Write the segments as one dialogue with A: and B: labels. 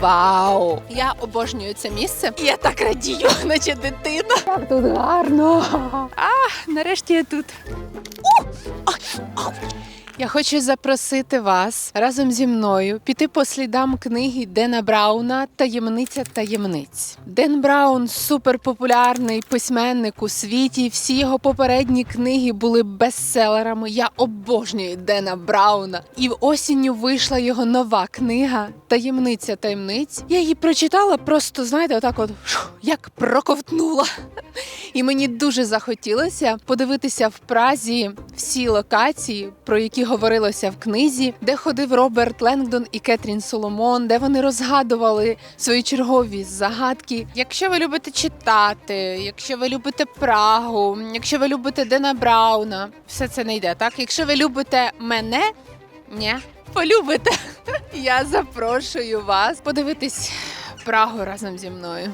A: Вау! Я обожнюю це місце. І я так радію, наче дитина. Як тут гарно. Нарешті я тут. Я хочу запросити вас разом зі мною піти по слідам книги Дена Брауна «Таємниця таємниць». Ден Браун – суперпопулярний письменник у світі. Всі його попередні книги були бестселерами. Я обожнюю Дена Брауна. І осінню вийшла його нова книга «Таємниця таємниць». Я її прочитала просто, знаєте, отак от, як проковтнула. І мені дуже захотілося подивитися в Празі всі локації, про які говорилося в книзі, де ходив Роберт Лангдон і Кетрін Соломон, де вони розгадували свої чергові загадки. Якщо ви любите читати, якщо ви любите Прагу, якщо ви любите Дена Брауна, все це не йде, так? Якщо ви любите мене, ні, полюбите. Я запрошую вас подивитись Прагу разом зі мною.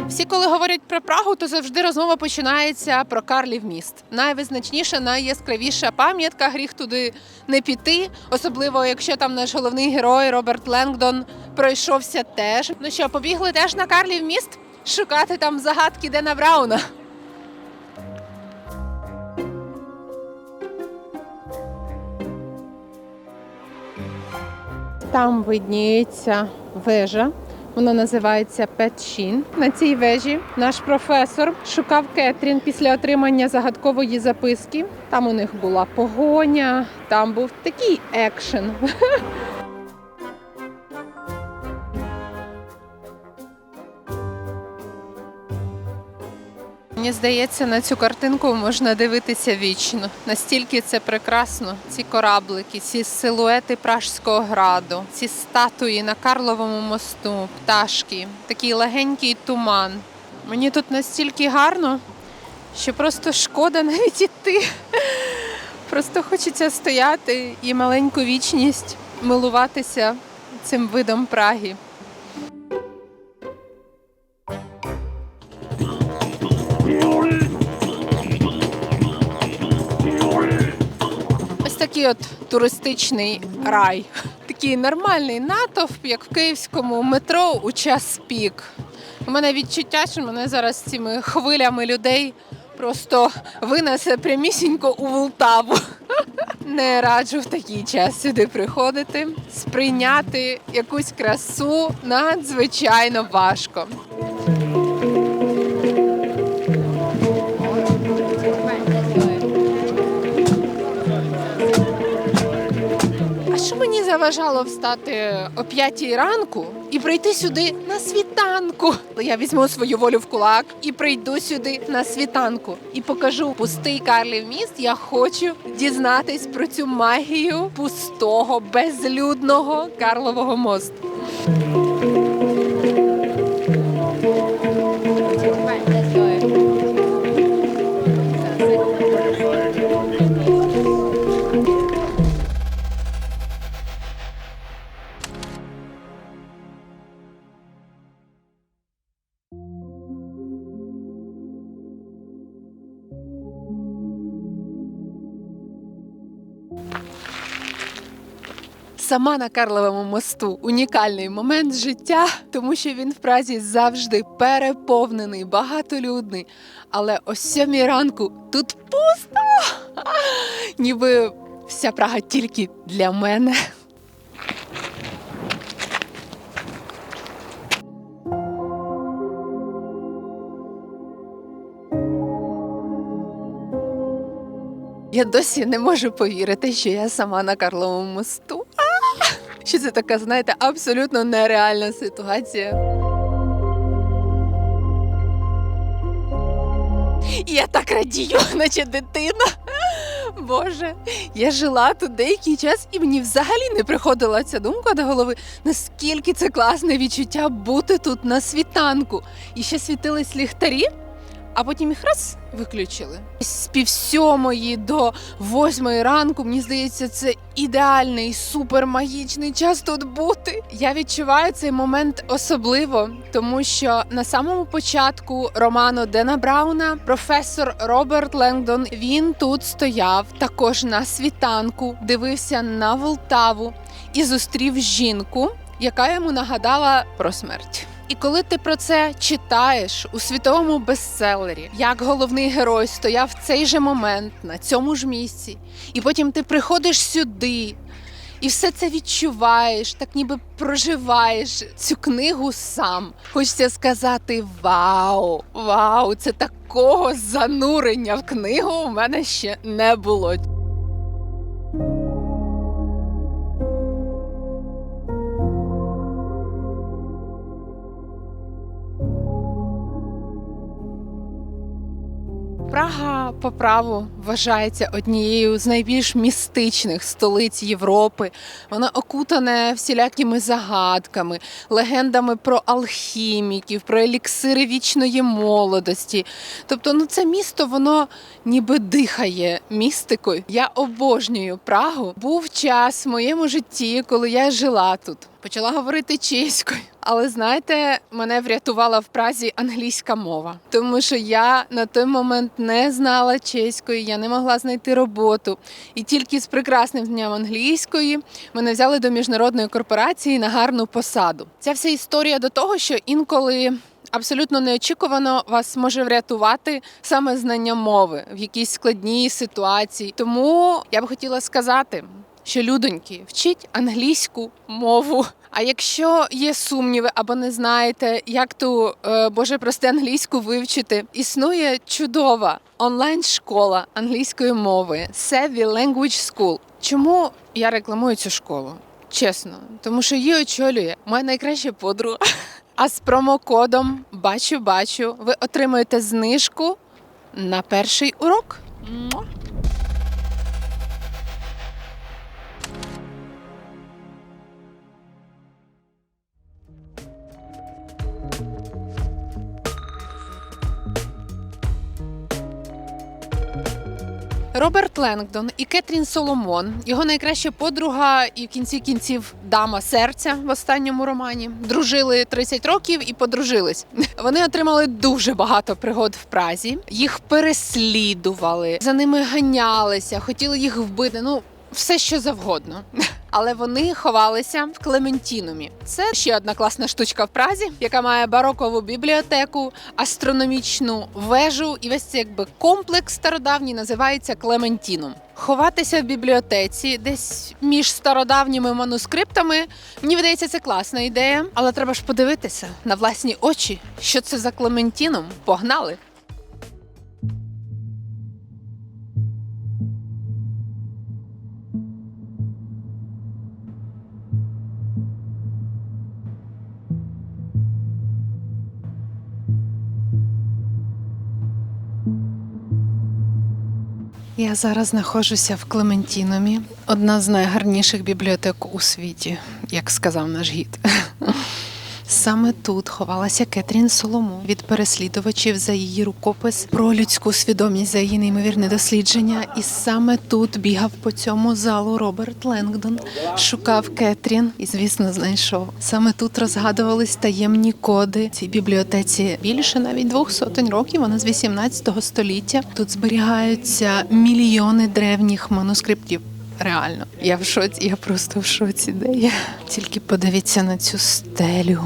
A: Всі, коли говорять про Прагу, то завжди розмова починається про Карлів міст. Найвизначніша, найяскравіша пам'ятка, гріх туди не піти, особливо якщо там наш головний герой Роберт Лангдон пройшовся теж. Ну що, побігли теж на Карлів міст шукати там загадки Дена Брауна? Там видніється вежа. Вона називається Петшін. На цій вежі наш професор шукав Кетрін після отримання загадкової записки. Там у них була погоня, там був такий екшен. Мені здається, на цю картинку можна дивитися вічно. Настільки це прекрасно. Ці кораблики, ці силуети Пражського граду, ці статуї на Карловому мосту, пташки, такий легенький туман. Мені тут настільки гарно, що просто шкода навіть іти. Просто хочеться стояти і маленьку вічність милуватися цим видом Праги. Ось такий от туристичний рай. Такий нормальний натовп, як в київському метро у час пік. У мене відчуття, що мене зараз цими хвилями людей просто винесе прямісінько у Волтаву. Не раджу в такий час сюди приходити. Сприйняти якусь красу надзвичайно важко. Що мені заважало встати о 5 ранку і прийти сюди на світанку? Я візьму свою волю в кулак і прийду сюди на світанку. І покажу пустий Карлів міст. Я хочу дізнатись про цю магію пустого, безлюдного Карлового мосту. Сама на Карловому мосту унікальний момент життя, тому що він в Празі завжди переповнений, багатолюдний. Але о 7 ранку тут пусто! Ніби вся Прага тільки для мене. Я досі не можу повірити, що я сама на Карловому мосту. Що це така, знаєте, абсолютно нереальна ситуація. І я так радію, наче дитина. Боже, я жила тут деякий час, і мені взагалі не приходила ця думка до голови, наскільки це класне відчуття бути тут на світанку. І ще світились ліхтарі, а потім їх раз виключили. З 5:30 до 8 ранку, мені здається, це ідеальний, супермагічний час тут бути. Я відчуваю цей момент особливо, тому що на самому початку роману Дена Брауна професор Роберт Леңдон, він тут стояв також на світанку, дивився на Волтаву і зустрів жінку, яка йому нагадала про смерть. І коли ти про це читаєш у світовому бестселері, як головний герой стояв в цей же момент, на цьому ж місці, і потім ти приходиш сюди, і все це відчуваєш, так ніби проживаєш цю книгу сам. Хочеться сказати вау, вау, це такого занурення в книгу у мене ще не було. Прага по праву вважається однією з найбільш містичних столиць Європи. Вона окутана всілякими загадками, легендами про алхіміків, про еліксири вічної молодості. Тобто, це місто, воно ніби дихає містикою. Я обожнюю Прагу. Був час в моєму житті, коли я жила тут. Почала говорити чеською. Але, знаєте, мене врятувала в Празі англійська мова. Тому що я на той момент не знала чеської, я не могла знайти роботу. І тільки з прекрасним знанням англійської мене взяли до міжнародної корпорації на гарну посаду. Ця вся історія до того, що інколи абсолютно неочікувано вас може врятувати саме знання мови в якійсь складній ситуації. Тому я б хотіла сказати, що, людоньки, вчіть англійську мову. А якщо є сумніви або не знаєте, як ту, Боже прости, англійську вивчити, існує чудова онлайн-школа англійської мови Savvy Language School. Чому я рекламую цю школу? Чесно, тому що її очолює моя найкраща подруга. А з промокодом «Бачу-бачу» ви отримаєте знижку на перший урок. Роберт Леңдон і Кетрін Соломон, його найкраща подруга і в кінці кінців дама серця в останньому романі, дружили 30 років і подружились. Вони отримали дуже багато пригод в Празі, їх переслідували, за ними ганялися, хотіли їх вбити, все що завгодно. Але вони ховалися в Клементінумі. Це ще одна класна штучка в Празі, яка має барокову бібліотеку, астрономічну вежу, і весь цей комплекс стародавній називається Клементінум. Ховатися в бібліотеці десь між стародавніми манускриптами, мені видається, це класна ідея, але треба ж подивитися на власні очі, що це за Клементінум. Погнали! Я зараз знаходжуся в Клементінумі, одна з найгарніших бібліотек у світі, як сказав наш гід. Саме тут ховалася Кетрін Соломон від переслідувачів за її рукопис про людську свідомість, за її неймовірне дослідження. І саме тут бігав по цьому залу Роберт Леңдон, шукав Кетрін і, звісно, знайшов. Саме тут розгадувались таємні коди. Цій бібліотеці більше навіть 200 років, вона з 18 століття. Тут зберігаються мільйони древніх манускриптів. Реально, я в шоці, я просто в шоці, де я. Тільки подивіться на цю стелю.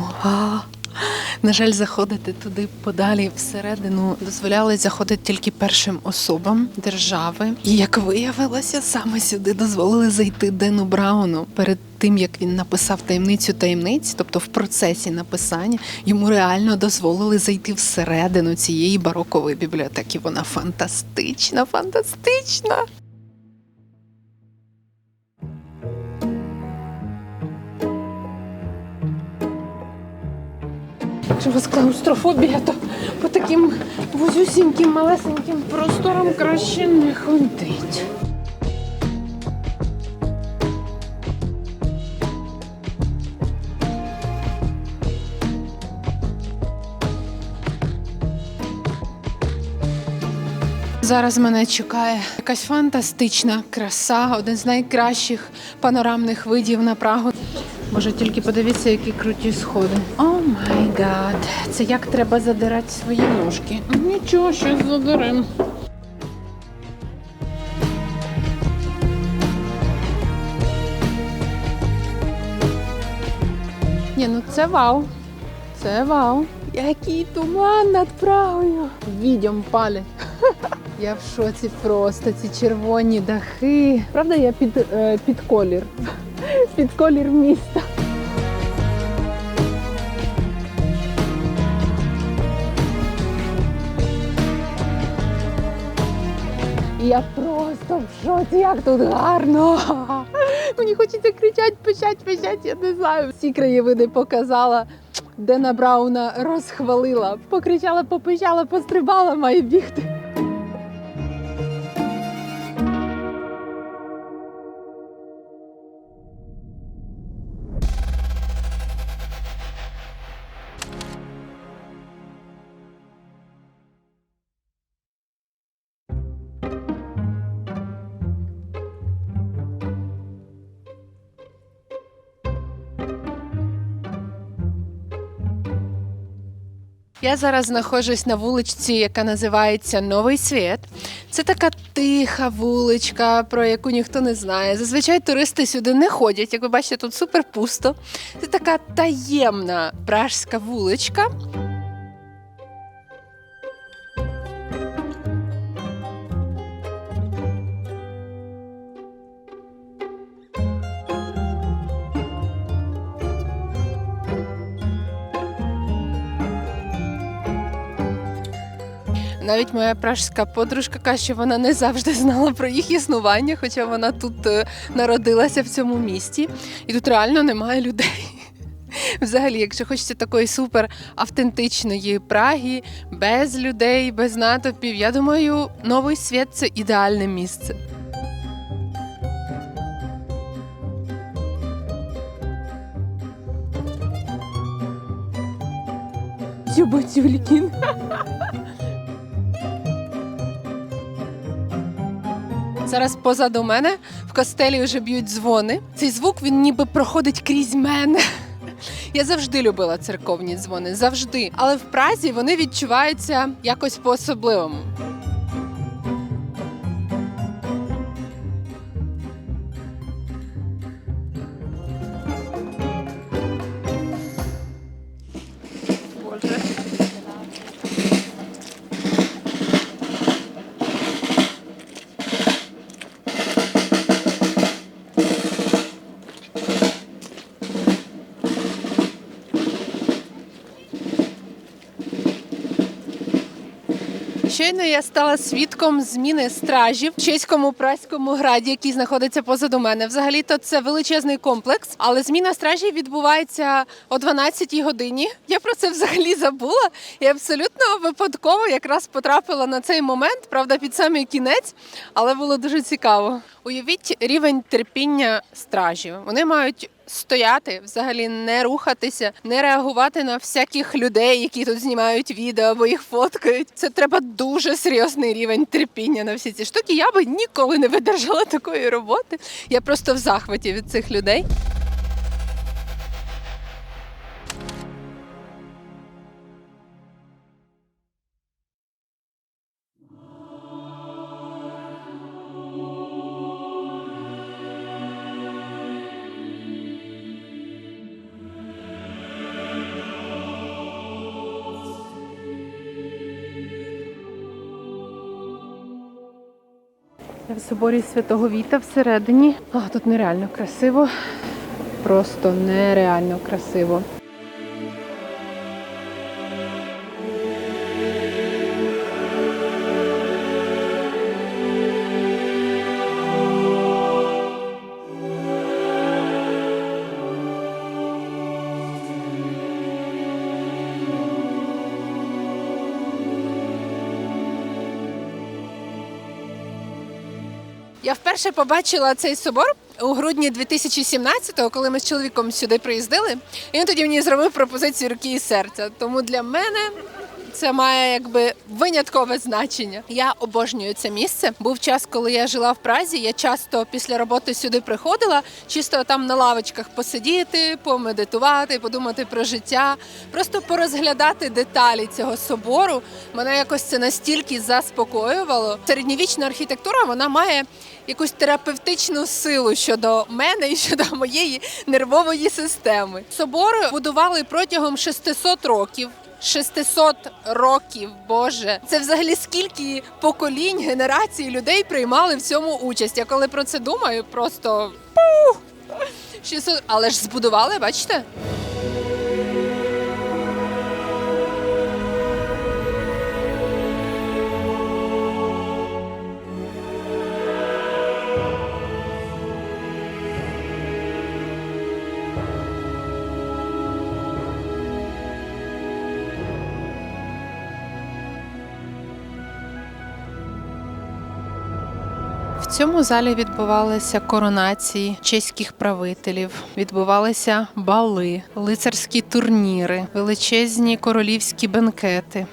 A: На жаль, заходити туди подалі всередину дозволяли заходити тільки першим особам держави. І як виявилося, саме сюди дозволили зайти Дену Брауну. Перед тим, як він написав «Таємницю таємниць», тобто в процесі написання, йому реально дозволили зайти всередину цієї барокової бібліотеки. Вона фантастична, фантастична! Якщо у вас клаустрофобія, то по таким вузюсіньким, малесеньким просторам краще не ходить. Зараз мене чекає якась фантастична краса, один з найкращих панорамних видів на Прагу. Боже, тільки подивіться, які круті сходи. О май гад, це як треба задирати свої ножки. Нічого, щось задерем. Ні, ну це вау. Це вау. Який туман над Прагою. Відьом палять. Я в шоці просто, ці червоні дахи. Правда, я під колір. Під колір міста. Я просто в шоці, як тут гарно. Мені хочеться кричати, пищать, я не знаю. Всі краєвиди показала. Дена Брауна розхвалила. Покричала, попищала, пострибала, має бігти. Я зараз знаходжусь на вуличці, яка називається Новий Світ. Це така тиха вуличка, про яку ніхто не знає. Зазвичай туристи сюди не ходять, як ви бачите, тут супер пусто. Це така таємна пражська вуличка. Навіть моя пражська подружка каже, що вона не завжди знала про їх існування, хоча вона тут народилася в цьому місті. І тут реально немає людей. Взагалі, якщо хочеться такої супер автентичної Праги, без людей, без натовпів, я думаю, Новий Світ – це ідеальне місце. Тюбатюлькін. Зараз позаду мене в костелі вже б'ють дзвони. Цей звук, він ніби проходить крізь мене. Я завжди любила церковні дзвони, завжди. Але в Празі вони відчуваються якось по-особливому. Боже. Щойно я стала свідком зміни стражів в чеському празькому граді, який знаходиться позаду мене. Взагалі-то це величезний комплекс, але зміна стражів відбувається о 12-й годині. Я про це взагалі забула і абсолютно випадково якраз потрапила на цей момент, правда, під самий кінець, але було дуже цікаво. Уявіть рівень терпіння стражів. Вони мають стояти, взагалі не рухатися, не реагувати на всяких людей, які тут знімають відео або їх фоткають. Це треба дуже серйозний рівень терпіння на всі ці штуки. Я би ніколи не видержала такої роботи. Я просто в захваті від цих людей. Я в соборі Святого Віта всередині. Тут нереально красиво. Просто нереально красиво. Я вперше побачила цей собор у грудні 2017-го, коли ми з чоловіком сюди приїздили. І він тоді мені зробив пропозицію руки і серця. Тому для мене це має виняткове значення. Я обожнюю це місце. Був час, коли я жила в Празі, я часто після роботи сюди приходила, чисто там на лавочках посидіти, помедитувати, подумати про життя, просто порозглядати деталі цього собору. Мене якось це настільки заспокоювало. Середньовічна архітектура, вона має якусь терапевтичну силу щодо мене і щодо моєї нервової системи. Собор будували протягом 600 років. 600 років, Боже. Це взагалі скільки поколінь, генерацій людей приймали в цьому участь. Я коли про це думаю, просто 600... Але ж збудували, бачите? В цьому залі відбувалися коронації чеських правителів, відбувалися бали, лицарські турніри, величезні королівські бенкети.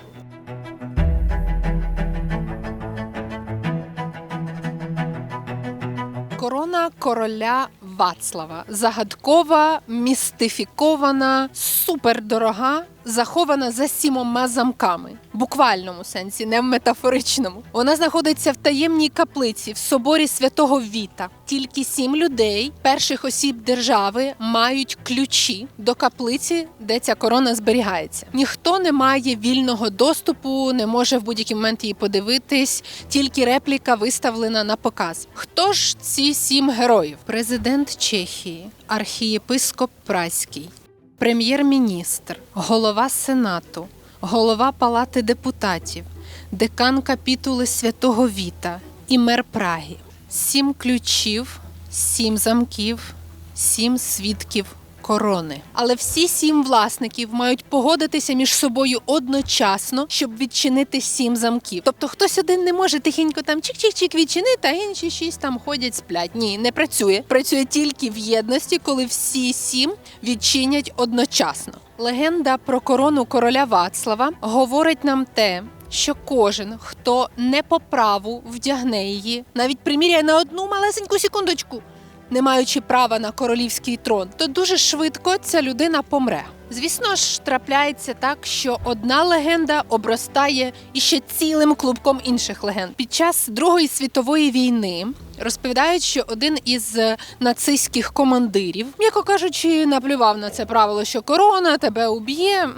A: Корона короля Вацлава. Загадкова, містифікована, супердорога, захована за 7 замками. В буквальному сенсі, не в метафоричному. Вона знаходиться в таємній каплиці в соборі Святого Віта. Тільки 7 людей, перших осіб держави, мають ключі до каплиці, де ця корона зберігається. Ніхто не має вільного доступу, не може в будь-який момент її подивитись, тільки репліка виставлена на показ. Хто ж ці 7 героїв? Президент Чехії, архієпископ Празький, прем'єр-міністр, голова Сенату, голова Палати депутатів, декан капітули Святого Віта і мер Праги. 7 ключів, 7 замків, 7 свідків корони. Але всі 7 власників мають погодитися між собою одночасно, щоб відчинити 7 замків. Тобто хтось один не може тихенько там чик-чик-чик відчинити, а інші 6 там ходять, сплять. Ні, не працює. Працює тільки в єдності, коли всі 7 відчинять одночасно. Легенда про корону короля Вацлава говорить нам те, що кожен, хто не по праву вдягне її, навіть приміряє на одну малесеньку секундочку, не маючи права на королівський трон, то дуже швидко ця людина помре. Звісно ж, трапляється так, що одна легенда обростає іще цілим клубком інших легенд. Під час Другої світової війни розповідають, що один із нацистських командирів, м'яко кажучи, наплював на це правило, що корона тебе уб'є,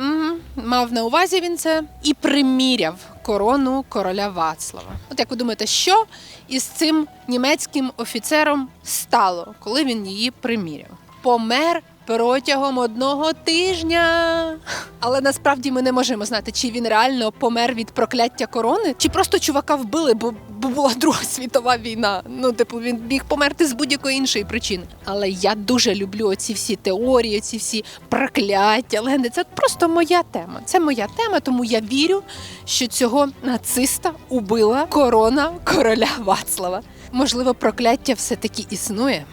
A: мав на увазі він це, і приміряв корону короля Вацлава. От як ви думаєте, що із цим німецьким офіцером стало, коли він її приміряв? Помер протягом 1 тижня. Але насправді ми не можемо знати, чи він реально помер від прокляття корони, чи просто чувака вбили, бо була Друга світова війна. Він міг померти з будь-якої іншої причини. Але я дуже люблю оці всі теорії, оці всі прокляття, легенди. Це просто моя тема. Це моя тема, тому я вірю, що цього нациста убила корона короля Вацлава. Можливо, прокляття все-таки існує.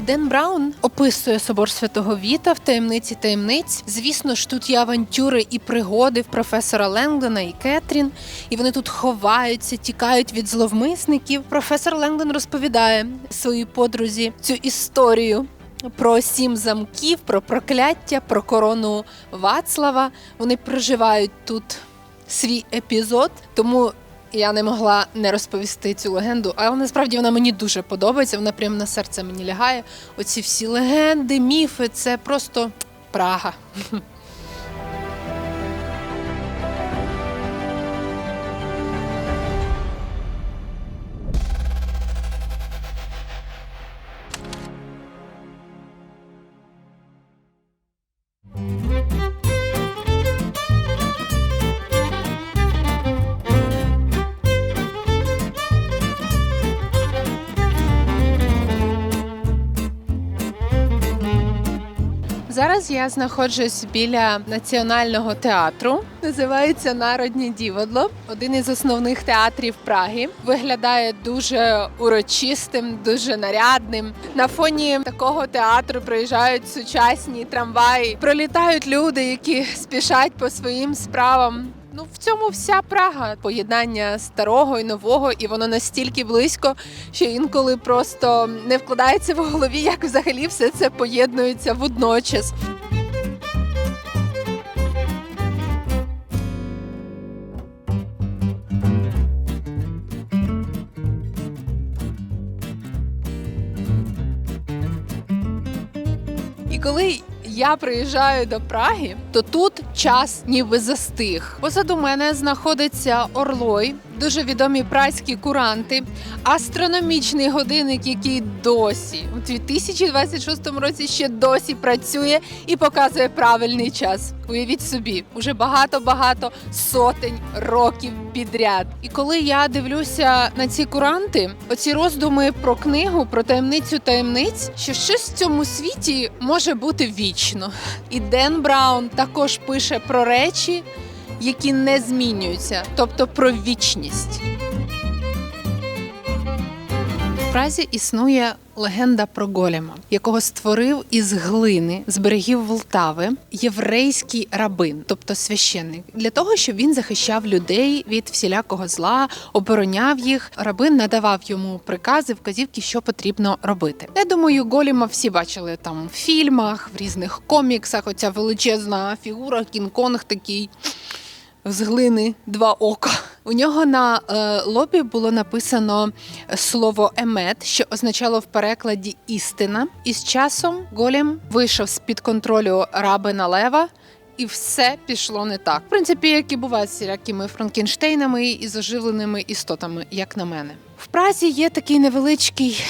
A: Ден Браун описує собор Святого Віта в «Таємниці таємниць». Звісно ж, тут є авантюри і пригоди в професора Ленгдона і Кетрін, і вони тут ховаються, тікають від зловмисників. Професор Ленгдон розповідає своїй подрузі цю історію про 7 замків, про прокляття, про корону Вацлава. Вони проживають тут свій епізод, тому я не могла не розповісти цю легенду, але насправді вона мені дуже подобається, вона прямо на серце мені лягає. Оці всі легенди, міфи – це просто Прага. Зараз я знаходжусь біля Національного театру. Називається Народнє дивадло. Один із основних театрів Праги. Виглядає дуже урочистим, дуже нарядним. На фоні такого театру проїжджають сучасні трамваї. Пролітають люди, які спішать по своїм справам. В цьому вся Прага. Поєднання старого і нового, і воно настільки близько, що інколи просто не вкладається в голові, як взагалі все це поєднується водночас. І коли я приїжджаю до Праги, то тут час ніби застиг. Позаду мене знаходиться Орлой, дуже відомі празькі куранти, астрономічний годинник, який досі, у 2026 році ще досі працює і показує правильний час. Уявіть собі, уже багато-багато сотень років підряд. І коли я дивлюся на ці куранти, оці роздуми про книгу, про таємницю таємниць, що щось в цьому світі може бути вічно. І Ден Браун також пише про речі, які не змінюються, тобто про вічність. В Празі існує легенда про голема, якого створив із глини з берегів Волтави єврейський рабин, тобто священник, для того, щоб він захищав людей від всілякого зла, обороняв їх. Рабин надавав йому прикази, вказівки, що потрібно робити. Я думаю, голема всі бачили там в фільмах, в різних коміксах. Оця величезна фігура, Кінг-Конг такий, з глини 2 ока. У нього на лобі було написано слово «емет», що означало в перекладі «істина». І з часом голем вийшов з-під контролю рабина Лева, і все пішло не так. В принципі, як і буває з всілякими Франкенштейнами і з оживленими істотами, як на мене. В Празі є такий невеличкий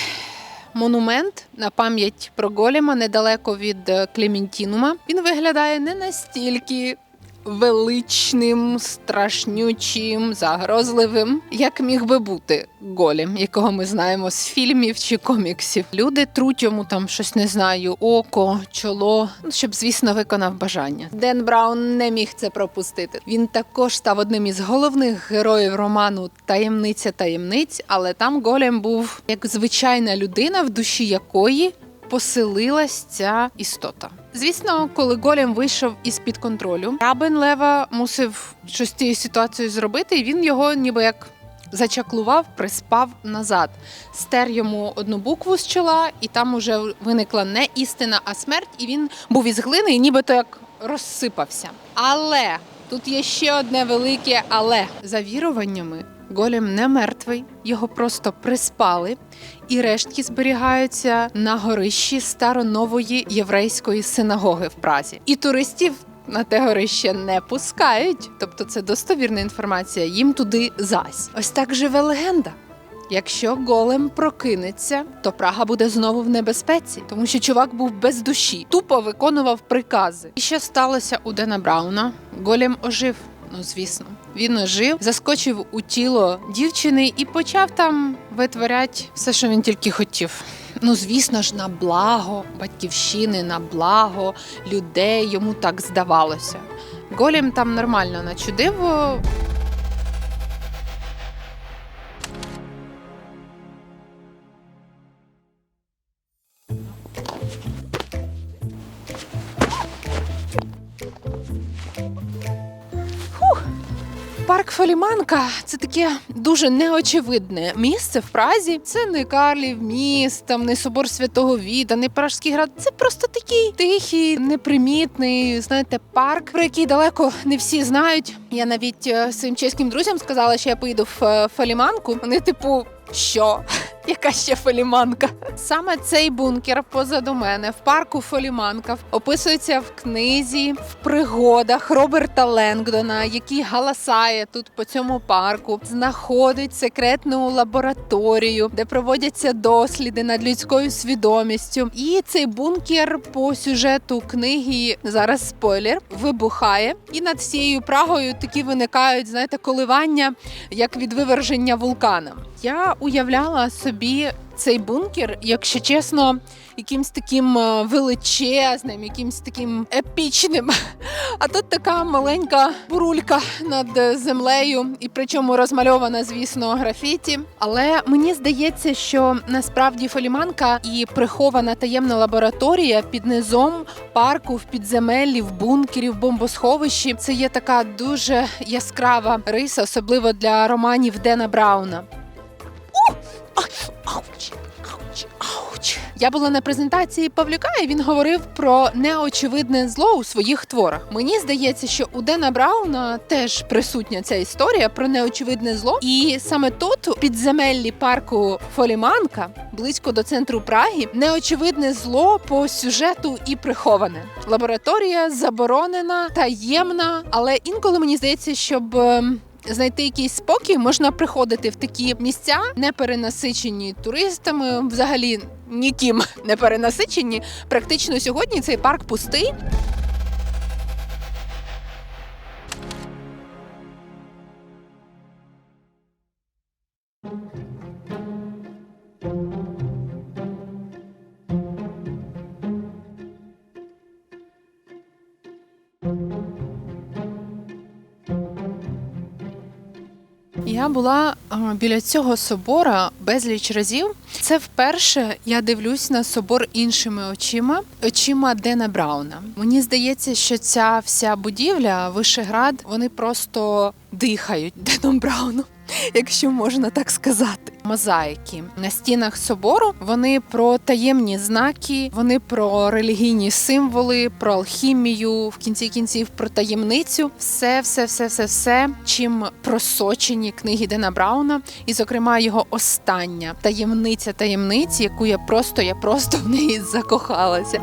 A: монумент на пам'ять про голема недалеко від Клементінума. Він виглядає не настільки величним, страшнючим, загрозливим, як міг би бути голем, якого ми знаємо з фільмів чи коміксів. Люди труть йому там щось, не знаю, око, чоло, щоб, звісно, виконав бажання. Ден Браун не міг це пропустити. Він також став одним із головних героїв роману «Таємниця таємниць», але там голем був як звичайна людина, в душі якої поселилась ця істота. Звісно, коли голем вийшов із-під контролю, рабин Лева мусив щось з цією ситуацією зробити, і він його ніби як зачаклував, приспав назад. Стер йому одну букву з чола, і там уже виникла не істина, а смерть, і він був із глини, і нібито як розсипався. Але тут є ще одне велике «але». За віруваннями, голем не мертвий, його просто приспали, і рештки зберігаються на горищі старонової єврейської синагоги в Празі. І туристів на те горище не пускають, тобто це достовірна інформація, їм туди зась. Ось так живе легенда. Якщо голем прокинеться, то Прага буде знову в небезпеці, тому що чувак був без душі, тупо виконував прикази. І що сталося у Дена Брауна? Голем ожив. Звісно. Він ожив, заскочив у тіло дівчини і почав там витворяти все, що він тільки хотів. Звісно ж, на благо батьківщини, на благо людей, йому так здавалося. Голем там нормально начудив. Парк Фоліманка – це таке дуже неочевидне місце в Празі. Це не Карлів міст, там не собор Святого Віта, не Пражський град. Це просто такий тихий, непримітний, знаєте, парк, про який далеко не всі знають. Я навіть своїм чеським друзям сказала, що я поїду в Фоліманку. Вони типу, що? Яка ще Фоліманка? Саме цей бункер позаду мене в парку Фоліманка описується в книзі, в пригодах Роберта Ленгдона, який галасає тут по цьому парку, знаходить секретну лабораторію, де проводяться досліди над людською свідомістю. І цей бункер по сюжету книги, зараз спойлер, вибухає. І над всією Прагою такі виникають, знаєте, коливання, як від виверження вулкана. Я уявляла собі цей бункер, якщо чесно, якимсь таким величезним, якимсь таким епічним. А тут така маленька бурулька над землею, і причому розмальована, звісно, графіті. Але мені здається, що насправді Фоліманка і прихована таємна лабораторія під низом парку, в підземеллі, в бункері, в бомбосховищі – це є така дуже яскрава риса, особливо для романів Дена Брауна. Ауч! Я була на презентації Павлюка, і він говорив про неочевидне зло у своїх творах. Мені здається, що у Дена Брауна теж присутня ця історія про неочевидне зло. І саме тут, у підземеллі парку Фоліманка, близько до центру Праги, неочевидне зло по сюжету і приховане. Лабораторія заборонена, таємна, але інколи мені здається, щоб знайти якийсь спокій, можна приходити в такі місця, не перенасичені туристами, взагалі ніким не перенасичені. Практично сьогодні цей парк пустий. Я була біля цього собора безліч разів. Це вперше я дивлюсь на собор іншими очима Дена Брауна. Мені здається, що ця вся будівля, Вишеград, вони просто дихають Деном Брауном, якщо можна так сказати. Мозаїки на стінах собору, вони про таємні знаки, вони про релігійні символи, про алхімію, в кінці кінців про таємницю. Все, чим просочені книги Дена Брауна, і, зокрема, його остання таємниця таємниць, яку я просто в неї закохалася.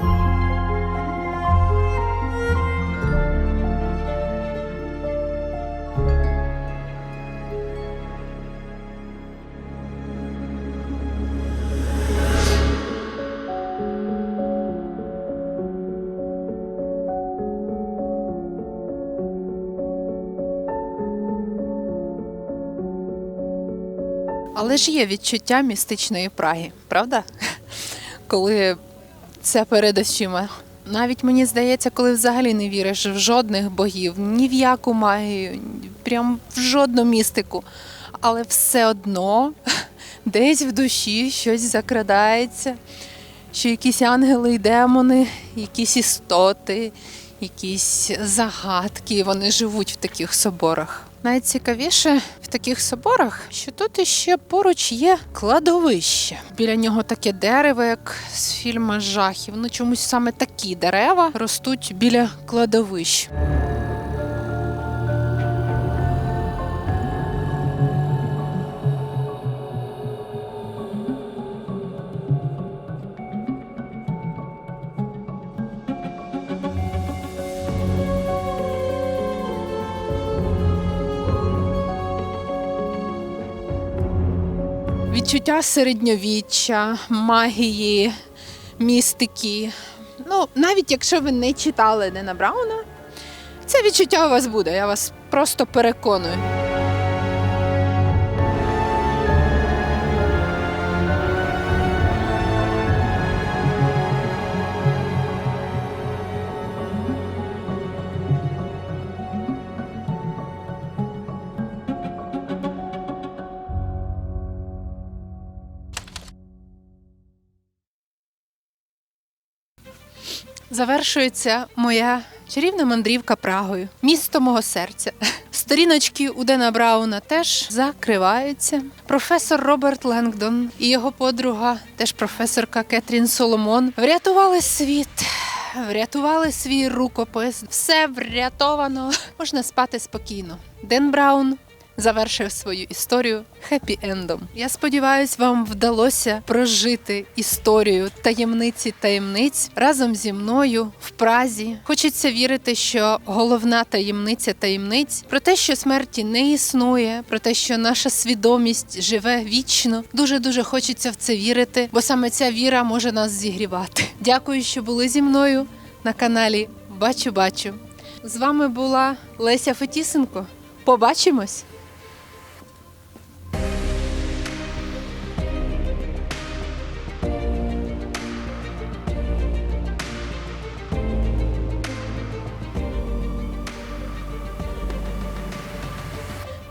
A: Але ж є відчуття містичної Праги, правда? Коли це перед очима. Навіть, мені здається, коли взагалі не віриш в жодних богів, ні в яку магію, прям в жодну містику. Але все одно десь в душі щось закрадається, що якісь ангели і демони, якісь істоти, якісь загадки, вони живуть в таких соборах. Найцікавіше в таких соборах, що тут іще поруч є кладовище. Біля нього таке дерево, як з фільму жахів. Ну, чомусь саме такі дерева ростуть біля кладовищ. Відчуття середньовіччя, магії, містики. Ну, навіть якщо ви не читали Дена Брауна, це відчуття у вас буде, я вас просто переконую. Завершується моя чарівна мандрівка Прагою, місто мого серця. Сторіночки у Дена Брауна теж закриваються. Професор Роберт Лангдон і його подруга, теж професорка Кетрін Соломон, врятували світ, врятували свій рукопис. Все врятовано. Можна спати спокійно. Ден Браун завершив свою історію хеппі-ендом. Я сподіваюся, вам вдалося прожити історію таємниці таємниць разом зі мною в Празі. Хочеться вірити, що головна таємниця таємниць про те, що смерті не існує, про те, що наша свідомість живе вічно. Дуже-дуже хочеться в це вірити, бо саме ця віра може нас зігрівати. Дякую, що були зі мною на каналі Бачу-Бачу. З вами була Леся Фетісенко. Побачимось!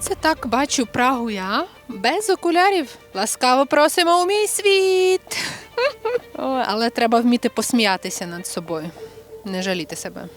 A: Це так бачу Прагу я без окулярів. Ласкаво просимо у мій світ. Але треба вміти посміятися над собою, не жаліти себе.